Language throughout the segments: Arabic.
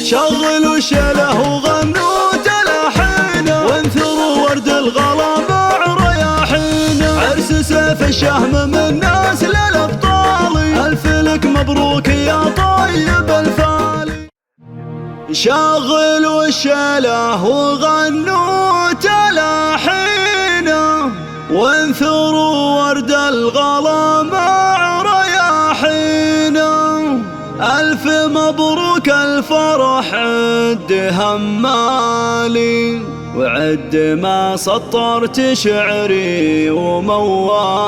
شغلوا شله وغنوا تلاحينه، وانثروا ورد الغلا مع رياحينه. عرس سيف الشهم من ناس للابطال، الف لك مبروك يا طيب الفالي. شغلوا الشله وغنوا تلاحينه، وانثروا ورد الغلا مع رياحينه. ألف مبروك الفرح عد همالي، وعد ما سطرت شعري وموالي.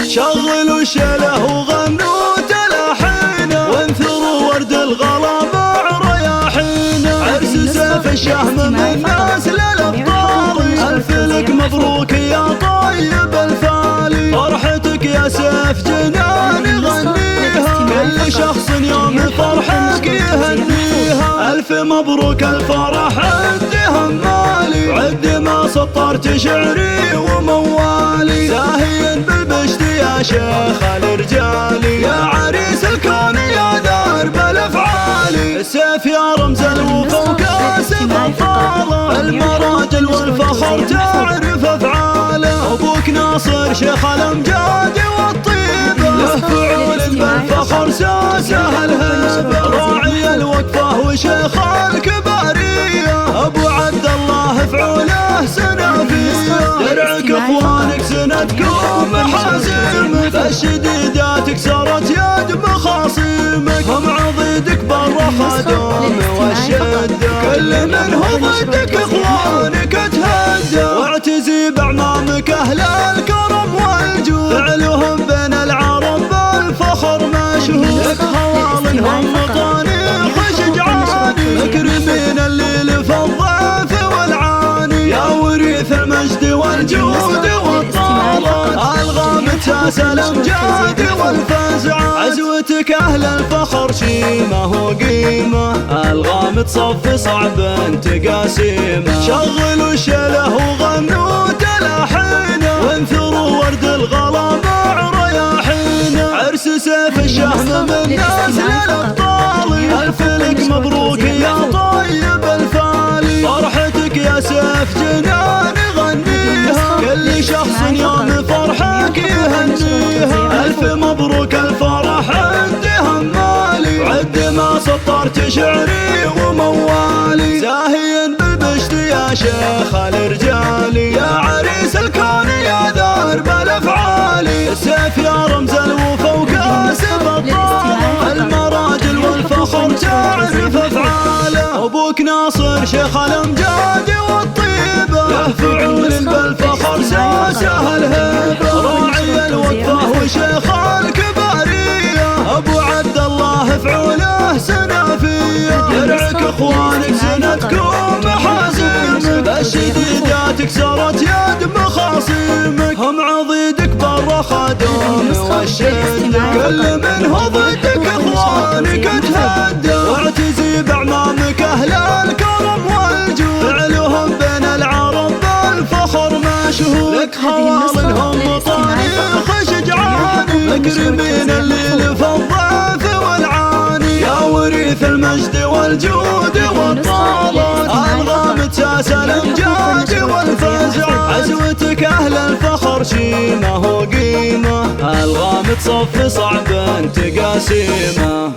شغلوا الشله وغنوا تلاحينه، وانثروا ورد الغلا مع رياحينه. عرس سيف الشهم من ناس للابطال، الف لك مبروك يا طيب الفالي. فرحتك يا سيف جناني غنيها، كل شخص يوم فرحك يهنيها. الف مبروك الفرح عد همالي، وعد ما سطرت شعري وموالي. زاهين بالبشت يا شيخ الرجال، يا عريس الكون يا درب الافعال. السيف يا رمز الوفا وكاسب الفاضة، المراجل والفخر تعرف افعاله. ابوك ناصر شيخ الامجاد والطيبه، له فعول بالفخر ساسه الهيبه. راعي الوقفه وشيخ الكباريه، ابو عبد الله فعوله سنافيه. درعك اخوانك سندكم حازمك، فالشديدات كسرت يد مخاصمك. هم عضيدك برا خدوم والشده، كل من هو ضدك اخوانك تهدى. واعتزي باعمامك اهل الكرم والجود، فعلهم بين العرب بالفخر مشهود. لك خوال هم طانيخ شجعاني، مكرمين الليل في الضيف والعاني. يا وريث المجد والجود والطالات، الغام تاس الامجاد والفزعات. عزوتك اهل الفخر شيمه وقيمه، الغام تصفي صعب تقاسيمه. شغلوا الشله وغنوا تلاحينه، وانثروا ورد الغلا مع رياحينه. عرس سيف الشهم من ناس للابطال، الف لك مبروك يا طيب الفالي. فرحتك يا سيف جناني غنيها، كل شخص يوم فرحك يهنيها. الف مبروك الفرح عد همالي، وعد ما سطرت شعري وموالي. زاهين بالبشت يا شيخ الرجال، يا عريس الكون يا درب الافعال. السيف يا رمز الوفا وكاسب الطاغة، المراجل والفخر تعرف افعاله. ابوك ناصر شيخ الامجاد والطيبه، له فعول بالفخر ساسه الهيبه. راعي الوقفه وشيخ الكباريه، ابو عبد الله فعوله سنافيه. درعك اخوانك سندكم حازمك، الشديدات كسرت يد مخاصمك. هم عضيدك برا خدوم والشده، كل من هو ضدك اخوانك تهدى. واعتزي باعمامك اهل الكرم والجود، فعلهم بين العرب بالفخر مشهود. لك خوال هم طانيخ شجعاني، مكرمين الليل في الضيف والعاني. يا وريث المجد والجود والطالات، الغام تاس الامجاد والفزعات. عزوتك اهل الفخر شيمه وقيمه، الغام تصفي صعب تقاسيمه.